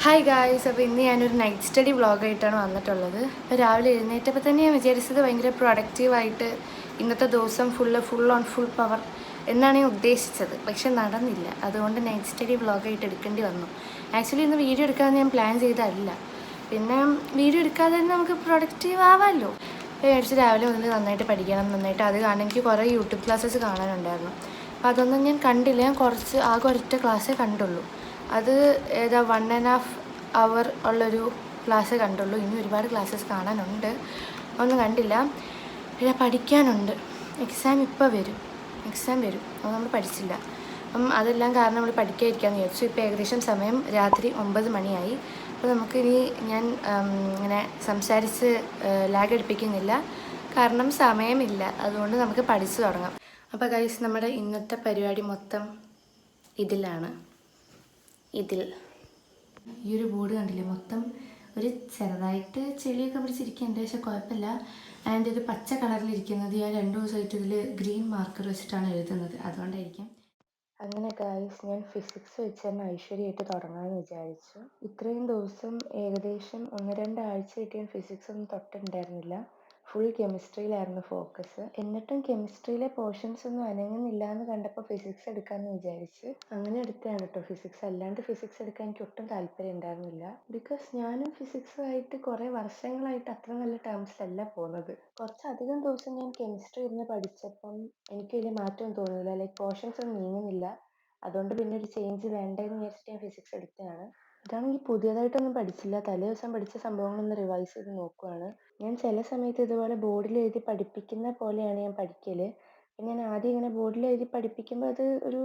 Hi guys, അപ്പോൾ ഇന്ന് ഞാനൊരു നൈറ്റ് സ്റ്റഡി വ്ളോഗായിട്ടാണ് വന്നിട്ടുള്ളത്. അപ്പോൾ രാവിലെ എഴുന്നേറ്റപ്പോൾ തന്നെ ഞാൻ വിചാരിച്ചത് ഭയങ്കര പ്രൊഡക്റ്റീവായിട്ട് ഇന്നത്തെ ദിവസം ഫുൾ ഓൺ ഫുൾ പവർ എന്നാണ് ഞാൻ ഉദ്ദേശിച്ചത്. പക്ഷെ നടന്നില്ല. അതുകൊണ്ട് നൈറ്റ് സ്റ്റഡി വ്ളോഗായിട്ട് എടുക്കേണ്ടി വന്നു. ആക്ച്വലി ഇന്ന് വീഡിയോ എടുക്കാമെന്ന് ഞാൻ പ്ലാൻ ചെയ്തതല്ല. പിന്നെ വീഡിയോ എടുക്കാതെ തന്നെ നമുക്ക് പ്രൊഡക്റ്റീവ് ആവാമല്ലോ. അപ്പോൾ വിചാരിച്ച് രാവിലെ മുതൽ നന്നായിട്ട് പഠിക്കണം, നന്നായിട്ട് അത് കാണാൻ എനിക്ക് കുറേ യൂട്യൂബ് ക്ലാസ്സസ് കാണാനുണ്ടായിരുന്നു. അപ്പോൾ അതൊന്നും ഞാൻ കണ്ടില്ല. ഞാൻ ആകെ ഒരൊറ്റ ക്ലാസ്സേ കണ്ടുള്ളൂ. അത് ഏതാ 1.5 അവർ ഉള്ളൊരു ക്ലാസ് കണ്ടുള്ളൂ. ഇനി ഒരുപാട് ക്ലാസ്സസ് കാണാനുണ്ട്, ഒന്നും കണ്ടില്ല. പിന്നെ പഠിക്കാനുണ്ട്. എക്സാം വരും. അത് നമ്മൾ പഠിച്ചില്ല. അപ്പം അതെല്ലാം കാരണം നമ്മൾ പഠിക്കാതിരിക്കാമെന്ന് വിചാരിച്ചു. ഇപ്പോൾ ഏകദേശം സമയം രാത്രി 9 മണിയായി. അപ്പോൾ നമുക്കിനി ഞാൻ ഇങ്ങനെ സംസാരിച്ച് ലാഗ് അടിപ്പിക്കുന്നില്ല, കാരണം സമയമില്ല. അതുകൊണ്ട് നമുക്ക് പഠിച്ചു തുടങ്ങാം. അപ്പോൾ ഗൈസ്, നമ്മുടെ ഇന്നത്തെ പരിപാടി മൊത്തം ഇതിൽ ഈ ഒരു ബോർഡ് കണ്ടില്ലേ, മൊത്തം ഒരു ചെറുതായിട്ട് ചെളിയൊക്കെ പിടിച്ചിരിക്കുന്നുണ്ട്, പക്ഷെ കുഴപ്പമില്ല. അതിൻ്റെ ഒരു പച്ച കളറിലിരിക്കുന്നത് ഞാൻ 2 ദിവസമായിട്ട് ഇതിൽ ഗ്രീൻ മാർക്കർ വെച്ചിട്ടാണ് എഴുതുന്നത്, അതുകൊണ്ടായിരിക്കും. അങ്ങനെ ഗൈസ്, ഞാൻ ഫിസിക്സ് വെച്ച് തന്നെ ഐശ്വര്യമായിട്ട് തുടങ്ങാമെന്ന് വിചാരിച്ചു. ഇത്രയും ദിവസം ഏകദേശം 1-2 ആഴ്ചയായിട്ട് ഞാൻ ഫിസിക്സ് ഒന്നും തൊട്ടിട്ടുണ്ടായിരുന്നില്ല. Full കെമിസ്ട്രിയിലായിരുന്നു focus. എന്നിട്ടും കെമിസ്ട്രിയിലെ പോർഷൻസ് ഒന്നും അനങ്ങുന്നില്ല എന്ന് കണ്ടപ്പോൾ ഫിസിക്സ് എടുക്കാമെന്ന് വിചാരിച്ച് അങ്ങനെ എടുത്തതാണ് കേട്ടോ ഫിസിക്സ്. അല്ലാണ്ട് ഫിസിക്സ് എടുക്കാൻ എനിക്ക് ഒട്ടും താല്പര്യം ഉണ്ടായിരുന്നില്ല. ബിക്കോസ് ഞാനും ഫിസിക്സുമായിട്ട് കുറേ വർഷങ്ങളായിട്ട് അത്ര നല്ല ടേംസിലല്ല പോകുന്നത്. കുറച്ചധികം ദിവസം ഞാൻ കെമിസ്ട്രി ഇരുന്ന് പഠിച്ചപ്പം എനിക്ക് വലിയ മാറ്റമൊന്നും തോന്നിയില്ല. ലൈക്ക് പോർഷൻസ് ഒന്നും നീങ്ങുന്നില്ല. അതുകൊണ്ട് പിന്നെ ഒരു ചേഞ്ച് വേണ്ടെന്ന് വിചാരിച്ചിട്ട് ഞാൻ ഫിസിക്സ് എടുത്തതാണ്. ഇതാണെങ്കിൽ പുതിയതായിട്ടൊന്നും പഠിച്ചില്ല. തലേ ദിവസം പഠിച്ച സംഭവങ്ങളൊന്ന് റിവൈസ് ചെയ്ത് നോക്കുവാണ്. ഞാൻ ചില സമയത്ത് ഇതുപോലെ ബോർഡിൽ എഴുതി പഠിപ്പിക്കുന്ന പോലെയാണ് ഞാൻ പഠിക്കൽ. അപ്പം ഞാൻ ആദ്യം ഇങ്ങനെ ബോർഡിൽ എഴുതി പഠിപ്പിക്കുമ്പോൾ അത് ഒരു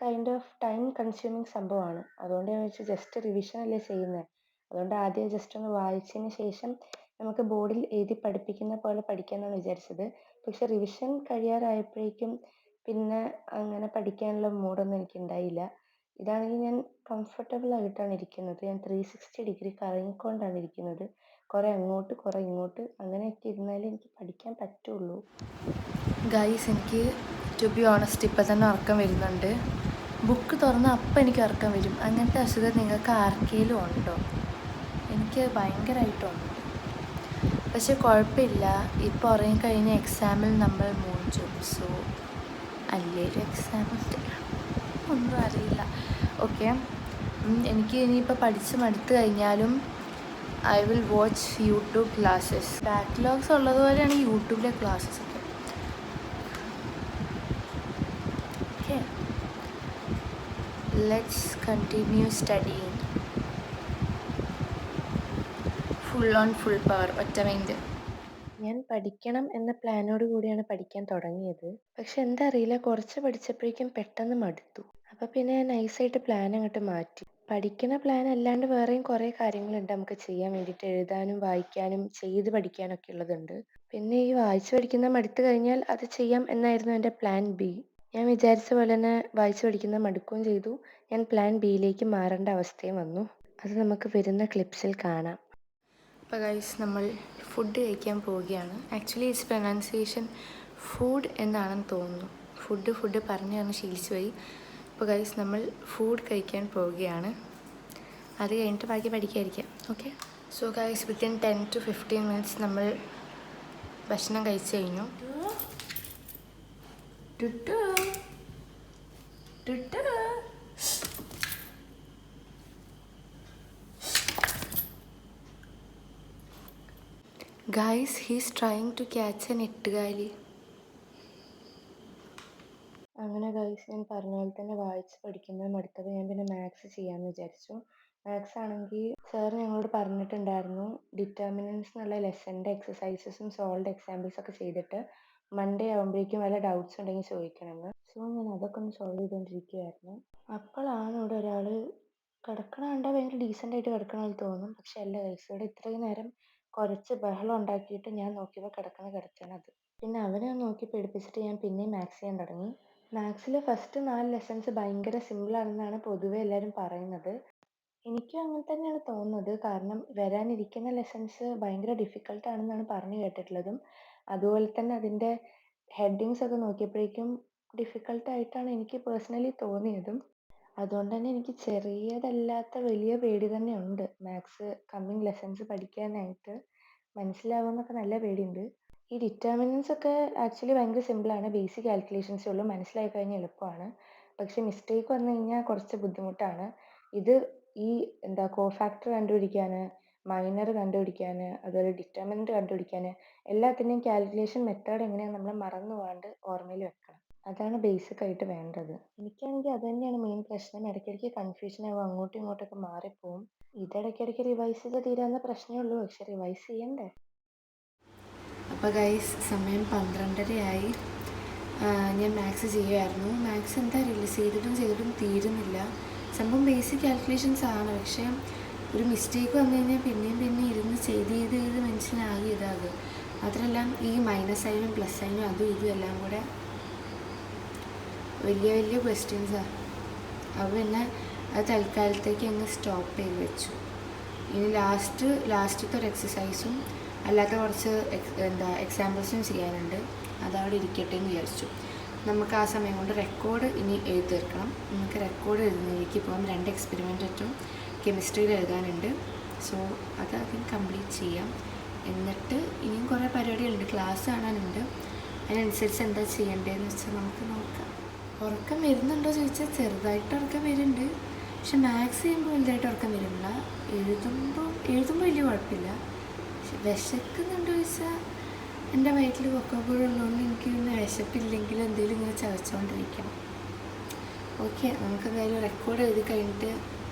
കൈൻഡ് ഓഫ് ടൈം കൺസ്യൂമിങ് സംഭവമാണ്. അതുകൊണ്ട് ഞാൻ വെച്ച് ജസ്റ്റ് റിവിഷൻ അല്ലേ ചെയ്യുന്നത്, അതുകൊണ്ട് ആദ്യം ജസ്റ്റ് ഒന്ന് വായിച്ചതിന് ശേഷം നമുക്ക് ബോർഡിൽ എഴുതി പഠിപ്പിക്കുന്ന പോലെ പഠിക്കാമെന്നാണ് വിചാരിച്ചത്. പക്ഷെ റിവിഷൻ കഴിയാറായപ്പോഴേക്കും പിന്നെ അങ്ങനെ പഠിക്കാനുള്ള മൂഡൊന്നും എനിക്കുണ്ടായില്ല. ഇതാണെങ്കിൽ ഞാൻ കംഫർട്ടബിൾ ആയിട്ടാണ് ഇരിക്കുന്നത്. ഞാൻ 360 ഡിഗ്രി കറങ്ങിക്കൊണ്ടാണ് ഇരിക്കുന്നത്. കുറേ അങ്ങോട്ട് കുറേ ഇങ്ങോട്ട് അങ്ങനെയൊക്കെ ഇരുന്നാലേ എനിക്ക് പഠിക്കാൻ പറ്റുള്ളൂ. ഗൈസ്, എനിക്ക് ടു ബി ഓണസ്റ്റ് ഇപ്പം തന്നെ ഉറക്കം വരുന്നുണ്ട്. ബുക്ക് തുറന്നാൽ അപ്പം എനിക്ക് ഉറക്കം വരും. അങ്ങനത്തെ അസുഖം നിങ്ങൾക്ക് ആർക്കെങ്കിലും ഉണ്ടോ? എനിക്ക് ഭയങ്കരമായിട്ടുണ്ട്. പക്ഷെ കുഴപ്പമില്ല, ഇപ്പോൾ ഉറങ്ങിക്കഴിഞ്ഞ എക്സാമിൽ നമ്മൾ മൂഞ്ചും. സോ അല്ലേലും എക്സാമുണ്ട്, ഒന്നും അറിയില്ല. ഓക്കെ, എനിക്ക് ഇനിയിപ്പോൾ പഠിച്ച് മടുത്ത് കഴിഞ്ഞാലും I will watch YouTube classes. Backlogs ഉള്ളതുപോലെയാണ് യൂട്യൂബിലെ ക്ലാസ്സസ് ഒക്കെ. Okay, let's continue studying. Full on full power, ഒറ്റ മൈൻഡ്. ഞാൻ പഠിക്കണം എന്ന പ്ലാനോട് കൂടിയാണ് പഠിക്കാൻ തുടങ്ങിയത്. പക്ഷെ എന്താ അറിയില്ല, കുറച്ച് പഠിച്ചപ്പോഴേക്കും പെട്ടെന്ന് മടുത്തു. അപ്പോൾ പിന്നെ ഞാൻ നൈസായിട്ട് പ്ലാൻ അങ്ങോട്ട് മാറ്റി. പഠിക്കുന്ന പ്ലാൻ അല്ലാണ്ട് വേറെയും കുറേ കാര്യങ്ങളുണ്ട് നമുക്ക് ചെയ്യാൻ വേണ്ടിയിട്ട്. എഴുതാനും വായിക്കാനും ചെയ്ത് പഠിക്കാനൊക്കെ ഉള്ളതുണ്ട്. പിന്നെ ഈ വായിച്ച് പഠിക്കുന്ന മടുത്ത് കഴിഞ്ഞാൽ അത് ചെയ്യാം എന്നായിരുന്നു എൻ്റെ പ്ലാൻ ബി. ഞാൻ വിചാരിച്ച പോലെ തന്നെ വായിച്ച് പഠിക്കുന്ന മടുക്കുകയും ചെയ്തു. ഞാൻ പ്ലാൻ ബിയിലേക്ക് മാറേണ്ട അവസ്ഥയും വന്നു. അത് നമുക്ക് വരുന്ന ക്ലിപ്സിൽ കാണാം. അപ്പോൾ ഗൈസ്, നമ്മൾ ഫുഡ് കഴിക്കാൻ പോവുകയാണ്. ആക്ച്വലി ഇറ്റ്സ് പ്രൊനൗൺസിയേഷൻ ഫുഡ് എന്നാണെന്ന് തോന്നുന്നു. ഫുഡ് പറഞ്ഞ് ശീലിച്ചു പോയി. അപ്പോൾ ഗൈസ്, നമ്മൾ ഫുഡ് കഴിക്കാൻ പോവുകയാണ്. അത് കഴിഞ്ഞിട്ട് ബാക്കി പഠിക്കാതിരിക്കാം. Okay, so guys, within 10 to 15 minutes നമ്മൾ ഭക്ഷണം കഴിച്ചു കഴിഞ്ഞു. Guys, he's trying to catch an എട്ടുകാലി. അങ്ങനെ ഗൈസ്, ഞാൻ പറഞ്ഞ പോലെ തന്നെ വായിച്ച് പഠിക്കുന്നത് മടുത്തത് ഞാൻ പിന്നെ മാത്സ് ചെയ്യാമെന്ന് വിചാരിച്ചു. മാത്സ് ആണെങ്കിൽ സാർ ഞങ്ങളോട് പറഞ്ഞിട്ടുണ്ടായിരുന്നു, ഡിറ്റർമിനൻസ് എന്നുള്ള ലെസൻ്റെ എക്സസൈസസും സോൾവ്ഡ് എക്സാമ്പിൾസ് ഒക്കെ ചെയ്തിട്ട് മൺഡേ ആകുമ്പോഴേക്കും വല്ല ഡൗട്ട്സ് ഉണ്ടെങ്കിൽ ചോദിക്കണമെന്ന്. സോ ഞാൻ അതൊക്കെ ഒന്ന് സോൾവ് ചെയ്തുകൊണ്ടിരിക്കുകയായിരുന്നു. അപ്പോഴാണ് ഇവിടെ ഒരാൾ കിടക്കണ കണ്ടാൽ ഭയങ്കര ഡീസൻ്റായിട്ട് കിടക്കണമെന്ന് തോന്നും. പക്ഷെ അല്ല ഗൈസ്, ഇവിടെ ഇത്രയും നേരം കുറച്ച് ബഹളം ഉണ്ടാക്കിയിട്ട് ഞാൻ നോക്കിയപ്പോൾ കിടക്കുകയാണ് അത്. പിന്നെ അവനെ നോക്കി പേടിപ്പിച്ചിട്ട് ഞാൻ പിന്നെയും മാത്സ് ചെയ്യാൻ തുടങ്ങി. മാത്സിൽ ഫസ്റ്റ് 4 ലെസൺസ് ഭയങ്കര സിമ്പിളാണെന്നാണ് പൊതുവെ എല്ലാവരും പറയുന്നത്. എനിക്കും അങ്ങനെ തന്നെയാണ് തോന്നുന്നത്. കാരണം വരാനിരിക്കുന്ന ലെസൺസ് ഭയങ്കര ഡിഫിക്കൽട്ടാണെന്നാണ് പറഞ്ഞു കേട്ടിട്ടുള്ളതും. അതുപോലെ തന്നെ അതിൻ്റെ ഹെഡിങ്സ് ഒക്കെ നോക്കിയപ്പോഴേക്കും ഡിഫിക്കൽട്ടായിട്ടാണ് എനിക്ക് പേഴ്സണലി തോന്നിയതും. അതുകൊണ്ട് തന്നെ എനിക്ക് ചെറിയതല്ലാത്ത വലിയ പേടി തന്നെ ഉണ്ട്. മാത്സ് കമ്മിങ് ലെസൺസ് പഠിക്കാനായിട്ട് മനസ്സിലാവുമെന്നൊക്കെ നല്ല പേടിയുണ്ട്. ഈ ഡിറ്റർമിനൻസ് ഒക്കെ ആക്ച്വലി ഭയങ്കര സിമ്പിളാണ്. ബേസിക് കാൽക്കുലേഷൻസേ ഉള്ളൂ. മനസ്സിലായി കഴിഞ്ഞാൽ എളുപ്പമാണ്. പക്ഷേ മിസ്റ്റേക്ക് വന്നു കഴിഞ്ഞാൽ കുറച്ച് ബുദ്ധിമുട്ടാണ്. ഇത് ഈ കോഫാക്ടർ കണ്ടുപിടിക്കാന്, മൈനർ കണ്ടുപിടിക്കാന്, അതുപോലെ ഡിറ്റർമിനന്റ് കണ്ടുപിടിക്കാന് എല്ലാത്തിൻ്റെയും കാൽക്കുലേഷൻ മെത്തേഡ് എങ്ങനെയാണെന്ന് നമ്മൾ മറന്നു പോകാണ്ട് ഓർമ്മയിൽ വെക്കണം. അതാണ് ബേസിക് ആയിട്ട് വേണ്ടത്. എനിക്കാണെങ്കിൽ അത് തന്നെയാണ് മെയിൻ പ്രശ്നം. ഇടയ്ക്കിടയ്ക്ക് കൺഫ്യൂഷൻ ആവും. അങ്ങോട്ടും ഇങ്ങോട്ടൊക്കെ മാറിപ്പോവും. ഇടയ്ക്കിടയ്ക്ക് റിവൈസ് ചെയ്ത് തീരാവുന്ന പ്രശ്നമേ ഉള്ളൂ. പക്ഷെ റിവൈസ് ചെയ്യണ്ടേ? അപ്പോൾ ഗൈസ് സമയം 12:30 ഞാൻ മാത്സ് ചെയ്യുമായിരുന്നു. മാത്സ് എന്താ അറിയില്ല, ചെയ്തിട്ടും തീരുന്നില്ല. സംഭവം ബേസിക് കാൽക്കുലേഷൻസ് ആണ്. പക്ഷേ ഒരു മിസ്റ്റേക്ക് വന്നു കഴിഞ്ഞാൽ പിന്നെയും ഇരുന്ന് ചെയ്ത് മനസ്സിലാകെ ഇതാകും. മാത്രമല്ല ഈ മൈനസ് സൈനും പ്ലസ് സൈനും അതും ഇതും എല്ലാം കൂടെ വലിയ ക്വസ്റ്റ്യൻസാണ്. അപ്പോൾ പിന്നെ അത് തൽക്കാലത്തേക്ക് അങ്ങ് സ്റ്റോപ്പ് ചെയ്ത് വെച്ചു. ഇനി ലാസ്റ്റത്തെ ഒരു എക്സസൈസും അല്ലാത്ത കുറച്ച് എക്സാമ്പിൾസും ചെയ്യാനുണ്ട്. അതവിടെ ഇരിക്കട്ടെ എന്ന് വിചാരിച്ചു. നമുക്ക് ആ സമയം കൊണ്ട് റെക്കോർഡ് ഇനി എഴുതി തീർക്കണം. നമുക്ക് റെക്കോർഡ് എഴുതുന്നതിലേക്ക് പോകാം. 2 എക്സ്പെരിമെൻറ്റും കെമിസ്ട്രിയിൽ എഴുതാനുണ്ട്. സോ അതാദ്യം കംപ്ലീറ്റ് ചെയ്യാം. എന്നിട്ട് ഇനിയും കുറേ പരിപാടികളുണ്ട്, ക്ലാസ് കാണാനുണ്ട്. അതിനനുസരിച്ച് എന്താ ചെയ്യേണ്ടതെന്ന് വെച്ചാൽ നമുക്ക് നോക്കാം. ഉറക്കം വരുന്നുണ്ടോ ചോദിച്ചാൽ ചെറുതായിട്ട് ഉറക്കം വരുന്നുണ്ട്. പക്ഷെ മാത്സ് ചെയ്യുമ്പോൾ വലുതായിട്ട് ഉറക്കം വരുന്നില്ല. എഴുതുമ്പോൾ വലിയ കുഴപ്പമില്ല. പക്ഷെ വിശക്കുന്നുണ്ടോ ചോദിച്ചാൽ എൻ്റെ വയറ്റിൽ കൊക്കോപ്പുഴുള്ളതുകൊണ്ട് എനിക്ക് പിന്നെ വിശപ്പില്ലെങ്കിൽ എന്തെങ്കിലും ഇങ്ങനെ ചവച്ചുകൊണ്ടിരിക്കണം. ഓക്കെ, നമുക്ക് എന്തായാലും റെക്കോർഡ് എഴുതി കഴിഞ്ഞിട്ട്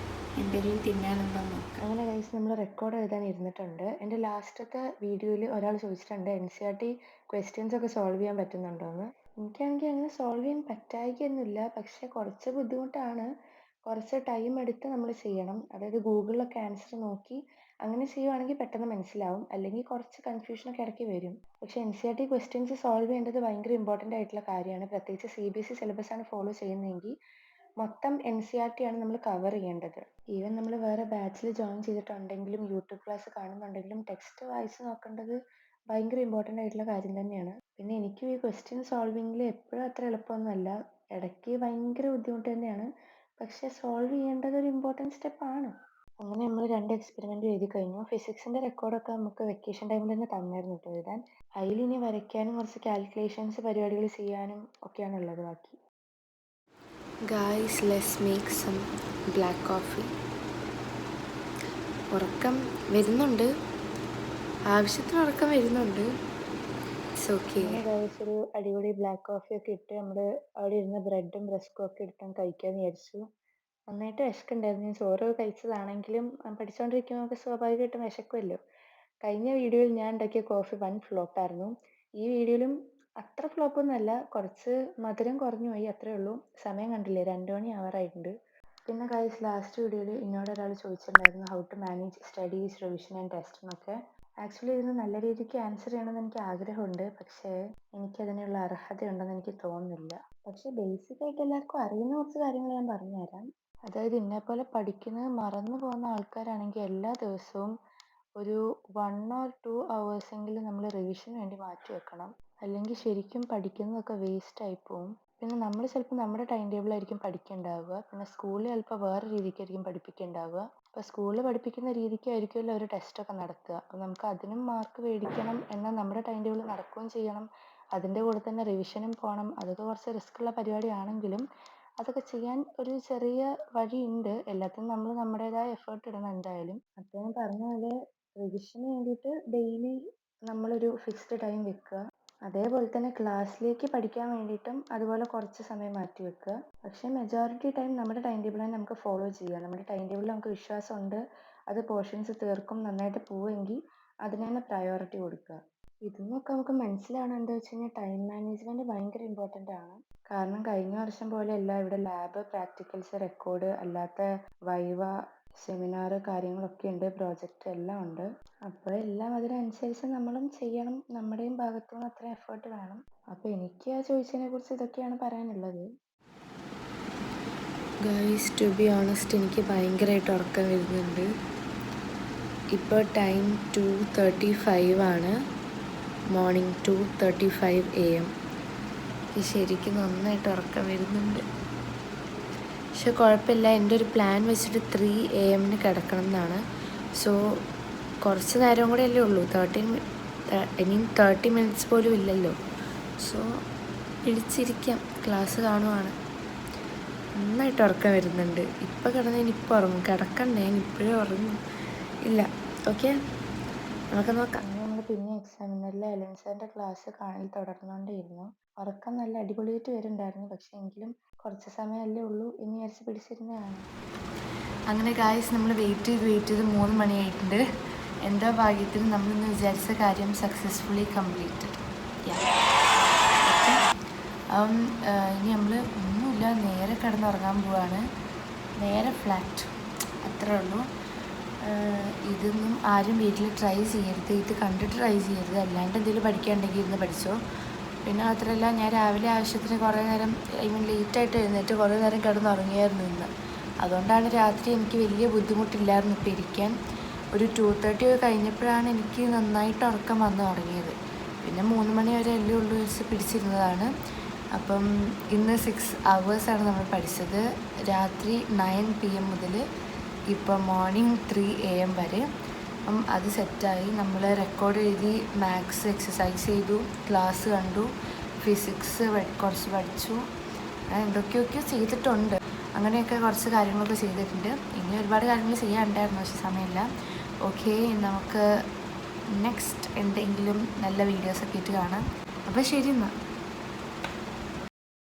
എന്തെങ്കിലും തിന്നാനുണ്ടോ നോക്കാം. അങ്ങനെ ഗൈസ് നമ്മൾ റെക്കോർഡ് എഴുതാൻ ഇരുന്നിട്ടുണ്ട്. എൻ്റെ ലാസ്റ്റത്തെ വീഡിയോയിൽ ഒരാൾ ചോദിച്ചിട്ടുണ്ട് NCERT ക്വസ്റ്റ്യൻസ് ഒക്കെ സോൾവ് ചെയ്യാൻ പറ്റുന്നുണ്ടോയെന്ന്. എനിക്കാണെങ്കിൽ അങ്ങനെ സോൾവ് ചെയ്യാൻ പറ്റായികയൊന്നുമില്ല. പക്ഷേ കുറച്ച് ബുദ്ധിമുട്ടാണ്. കുറച്ച് ടൈം എടുത്ത് നമ്മൾ ചെയ്യണം. അതായത് ഗൂഗിളിലൊക്കെ ആൻസർ നോക്കി അങ്ങനെ ചെയ്യുവാണെങ്കിൽ പെട്ടെന്ന് മനസ്സിലാവും. അല്ലെങ്കിൽ കുറച്ച് കൺഫ്യൂഷനൊക്കെ ഇടയ്ക്ക് വരും. പക്ഷേ NCERT ക്വസ്റ്റ്യൻസ് സോൾവ് ചെയ്യേണ്ടത് ഭയങ്കര ഇമ്പോർട്ടൻ്റ് ആയിട്ടുള്ള കാര്യമാണ്. പ്രത്യേകിച്ച് CBSE സിലബസാണ് ഫോളോ ചെയ്യുന്നതെങ്കിൽ മൊത്തം NCERT ആണ് നമ്മൾ കവർ ചെയ്യേണ്ടത്. ഈവൻ നമ്മൾ വേറെ ബാച്ചിൽ ജോയിൻ ചെയ്തിട്ടുണ്ടെങ്കിലും യൂട്യൂബ് ക്ലാസ് കാണുന്നുണ്ടെങ്കിലും ടെക്സ്റ്റ് വായിച്ച് നോക്കേണ്ടത് ഭയങ്കര ഇമ്പോർട്ടൻ്റ് ആയിട്ടുള്ള കാര്യം തന്നെയാണ്. പിന്നെ എനിക്കും ഈ ക്വസ്റ്റ്യൻ സോൾവിങ്ങിൽ എപ്പോഴും അത്ര എളുപ്പമൊന്നുമല്ല. ഇടയ്ക്ക് ഭയങ്കര ബുദ്ധിമുട്ട് തന്നെയാണ്. പക്ഷേ സോൾവ് ചെയ്യേണ്ടത് ഒരു ഇമ്പോർട്ടൻറ്റ് സ്റ്റെപ്പാണ്. അങ്ങനെ നമ്മൾ 2 എക്സ്പെരിമെൻറ്റ് എഴുതി കഴിഞ്ഞു. ഫിസിക്സിൻ്റെ റെക്കോർഡൊക്കെ നമുക്ക് വെക്കേഷൻ ടൈമിൽ തന്നെ തന്നായിരുന്നു കേട്ടോ എഴുതാൻ. അതിലിനി വരയ്ക്കാനും കുറച്ച് കാൽക്കുലേഷൻസ് പരിപാടികൾ ചെയ്യാനും ഒക്കെയാണുള്ളത് ബാക്കി. Guys, let's make some black coffee. ഉറക്കം വരുന്നുണ്ട്, ആവശ്യത്തിന് ഉറക്കം വരുന്നുണ്ട്. It's okay. ഗായ്സ്, ഒരു അടിപൊളി ബ്ലാക്ക് കോഫി ഒക്കെ ഇട്ട് നമ്മൾ അവിടെ ഇരുന്ന് ബ്രെഡും റസ്ക്കും ഒക്കെ ഇട്ട് കഴിക്കാമെന്ന് വിചാരിച്ചു. നന്നായിട്ട് വിശക്കുണ്ടായിരുന്നു. ഞാൻ ചോറ് കഴിച്ചതാണെങ്കിലും പഠിച്ചുകൊണ്ടിരിക്കുമ്പോൾ നമുക്ക് സ്വാഭാവികമായിട്ടും വിശക്കുമല്ലോ. കഴിഞ്ഞ വീഡിയോയിൽ ഞാൻ ഉണ്ടാക്കിയ കോഫി വൻ ഫ്ലോപ്പായിരുന്നു. ഈ വീഡിയോയിലും അത്ര ഫ്ലോപ്പൊന്നുമല്ല, കുറച്ച് മധുരം കുറഞ്ഞു പോയി, അത്രേ ഉള്ളൂ. സമയം കണ്ടില്ലേ, 2 മണി ആവാറായിട്ടുണ്ട്. പിന്നെ ഗൈസ്, ലാസ്റ്റ് വീഡിയോയിൽ എന്നോട് ഒരാൾ ചോദിച്ചിട്ടുണ്ടായിരുന്നു how to manage studies, revision and test എന്നൊക്കെ. ആക്ച്വലി ഇതിന് നല്ല രീതിക്ക് ആൻസർ ചെയ്യണമെന്ന് എനിക്ക് ആഗ്രഹമുണ്ട്. പക്ഷേ എനിക്കതിനുള്ള അർഹതയുണ്ടെന്ന് എനിക്ക് തോന്നുന്നില്ല. പക്ഷേ ബേസിക് ആയിട്ട് എല്ലാവർക്കും അറിയുന്ന കുറച്ച് കാര്യങ്ങൾ ഞാൻ പറഞ്ഞുതരാം. അതായത് എന്നെപ്പോലെ പഠിക്കുന്നത് മറന്നു പോകുന്ന ആൾക്കാരാണെങ്കിൽ എല്ലാ ദിവസവും ഒരു 1 or 2 hours എങ്കിലും നമ്മൾ റിവിഷന് വേണ്ടി മാറ്റി വെക്കണം. അല്ലെങ്കിൽ ശരിക്കും പഠിക്കുന്നതൊക്കെ വേസ്റ്റ് ആയി പോവും. പിന്നെ നമ്മൾ ചിലപ്പോൾ നമ്മുടെ ടൈം ടേബിളായിരിക്കും പഠിക്കുന്നുണ്ടാവുക. പിന്നെ സ്കൂളിൽ ചിലപ്പോൾ വേറെ രീതിക്കായിരിക്കും പഠിപ്പിക്കുന്നുണ്ടാവുക. അപ്പോൾ സ്കൂളിൽ പഠിപ്പിക്കുന്ന രീതിക്കായിരിക്കുമല്ലോ അവർ ടെസ്റ്റൊക്കെ നടത്തുക. അപ്പോൾ നമുക്ക് അതിനും മാർക്ക് മേടിക്കണം, എന്നാൽ നമ്മുടെ ടൈം ടേബിൾ നടക്കുകയും ചെയ്യണം. അതിൻ്റെ കൂടെ തന്നെ റിവിഷനും പോകണം. അതൊക്കെ കുറച്ച് റിസ്ക്കുള്ള പരിപാടിയാണെങ്കിലും അതൊക്കെ ചെയ്യാൻ ഒരു ചെറിയ വഴിയുണ്ട്. എല്ലാത്തിനും നമ്മൾ നമ്മുടേതായ എഫേർട്ട് ഇടണം എന്തായാലും. അപ്പോൾ ഞാൻ പറഞ്ഞ പോലെ റിവിഷന് വേണ്ടിയിട്ട് ഡെയിലി നമ്മളൊരു ഫിക്സ്ഡ് ടൈം വെക്കുക. അതേപോലെ തന്നെ ക്ലാസ്സിലേക്ക് പഠിക്കാൻ വേണ്ടിയിട്ടും അതുപോലെ കുറച്ച് സമയം മാറ്റി വെക്കുക. പക്ഷേ മെജോറിറ്റി ടൈം നമ്മുടെ ടൈം ടേബിൾ തന്നെ നമുക്ക് ഫോളോ ചെയ്യാം. നമ്മുടെ ടൈം ടേബിളിൽ നമുക്ക് വിശ്വാസമുണ്ട്, അത് പോർഷൻസ് തീർക്കും, നന്നായിട്ട് പോവുമെങ്കിൽ അതിന് തന്നെ പ്രയോറിറ്റി കൊടുക്കുക. ഇതിന്നൊക്കെ നമുക്ക് മനസ്സിലാവണം എന്താ വെച്ച് കഴിഞ്ഞാൽ ടൈം മാനേജ്മെൻറ്റ് ഭയങ്കര ഇമ്പോർട്ടൻ്റ് ആണ്. കാരണം കഴിഞ്ഞ വർഷം പോലെയല്ല, ഇവിടെ ലാബ്, പ്രാക്ടിക്കൽസ്, റെക്കോർഡ്, അല്ലാത്ത വൈവ, സെമിനാർ കാര്യങ്ങളൊക്കെ ഉണ്ട്, പ്രോജക്റ്റ് എല്ലാം ഉണ്ട്. അപ്പോൾ എല്ലാം അതിനനുസരിച്ച് നമ്മളും ചെയ്യണം. നമ്മുടെയും ഭാഗത്തു നിന്ന് അത്രയും എഫേർട്ട് വേണം. അപ്പോൾ എനിക്ക് ആ ചോദിച്ചതിനെ കുറിച്ച് ഇതൊക്കെയാണ് പറയാനുള്ളത്. ഗൈസ്, ടു ബി ഓണസ്റ്റ് എനിക്ക് ഭയങ്കരമായിട്ട് ഉറക്കം വരുന്നുണ്ട്. ഇപ്പോൾ ടൈം 2:35 ആണ്. Morning 2:35 AM. ശരിക്കും നന്നായിട്ട് ഉറക്കം വരുന്നുണ്ട്. പക്ഷെ കുഴപ്പമില്ല, എൻ്റെ ഒരു പ്ലാൻ വെച്ചിട്ട് 3 AM കിടക്കണം എന്നാണ്. സോ കുറച്ച് നേരം കൂടെ അല്ലേ ഉള്ളൂ, 30 മിനിറ്റ്സ് പോലും ഇല്ലല്ലോ. സോ പിടിച്ചിരിക്കാം, ക്ലാസ് കാണുവാണ്. നന്നായിട്ട് ഉറക്കം വരുന്നുണ്ട്. ഇപ്പം കിടന്നതിന് ഇപ്പോൾ ഉറങ്ങും, കിടക്കണ്ടേ ഞാൻ ഇപ്പോഴേ ഉറങ്ങും ഇല്ല. ഓക്കെ, നമുക്ക് നോക്കാം. നമ്മൾ പിന്നെ എക്സാമിനറിൽ എലൻസറിൻ്റെ ക്ലാസ് കാണി തുടർന്നുകൊണ്ടേയിരുന്നു. ഉറക്കം നല്ല അടിപൊളിയായിട്ട് വരുന്നുണ്ടായിരുന്നു, പക്ഷേ എങ്കിലും കുറച്ച് സമയമല്ലേ ഉള്ളൂ എന്ന് വിചാരിച്ച് പിടിച്ചിരുന്നതാണ്. അങ്ങനെ ഗായ്സ്, നമ്മൾ വെയിറ്റ് ചെയ്ത് 3 മണിയായിട്ടുണ്ട്. എൻ്റെ ഭാഗ്യത്തിന് നമ്മളിന്ന് വിചാരിച്ച കാര്യം സക്സസ്ഫുള്ളി കംപ്ലീറ്റഡ്. ഇനി നമ്മൾ ഒന്നുമില്ല, നേരെ കിടന്നുറങ്ങാൻ പോവാണ്, നേരെ ഫ്ലാറ്റ്, അത്രേ ഉള്ളൂ. ഇതൊന്നും ആരും വീട്ടിൽ ട്രൈ ചെയ്യരുത്, ഇത് കണ്ടിട്ട് ട്രൈ ചെയ്യരുത്. അല്ലാണ്ട് എന്തെങ്കിലും പഠിക്കാനുണ്ടെങ്കിൽ ഇരുന്ന് പഠിച്ചോ. പിന്നെ മാത്രമല്ല, ഞാൻ രാവിലെ ആവശ്യത്തിന് കുറേ നേരം ലേറ്റായിട്ട് എഴുന്നേറ്റ് കുറേ നേരം കിടന്നുറങ്ങിയായിരുന്നു ഇന്ന്. അതുകൊണ്ടാണ് രാത്രി എനിക്ക് വലിയ ബുദ്ധിമുട്ടില്ലായിരുന്നു ഇപ്പോൾ ഇരിക്കാൻ. ഒരു 2:30 കഴിഞ്ഞപ്പോഴാണ് എനിക്ക് നന്നായിട്ട് ഉറക്കം വന്ന് തുടങ്ങിയത്. പിന്നെ 3 മണി വരെ അല്ലേ ഉള്ളൂ വെച്ച് പിടിച്ചിരുന്നതാണ്. അപ്പം ഇന്ന് 6 hours നമ്മൾ പഠിച്ചത്, രാത്രി 9 PM മുതൽ ഇപ്പോൾ മോർണിംഗ് 3 AM വരെ. അപ്പം അത് സെറ്റായി. നമ്മൾ റെക്കോർഡ് എഴുതി, മാത്സ് എക്സസൈസ് ചെയ്തു, ക്ലാസ് കണ്ടു, ഫിസിക്സ് കുറച്ച് പഠിച്ചു, എന്തൊക്കെയൊക്കെയോ ചെയ്തിട്ടുണ്ട്. അങ്ങനെയൊക്കെ കുറച്ച് കാര്യങ്ങളൊക്കെ ചെയ്തിട്ടുണ്ട്. ഇനി ഒരുപാട് കാര്യങ്ങൾ ചെയ്യാനുണ്ടായിരുന്നു, പക്ഷേ സമയമില്ല. ഓക്കെ, നമുക്ക് നെക്സ്റ്റ് എന്തെങ്കിലും നല്ല വീഡിയോസൊക്കെ ആയിട്ട് കാണാം. അപ്പോൾ ശരി എന്നാൽ.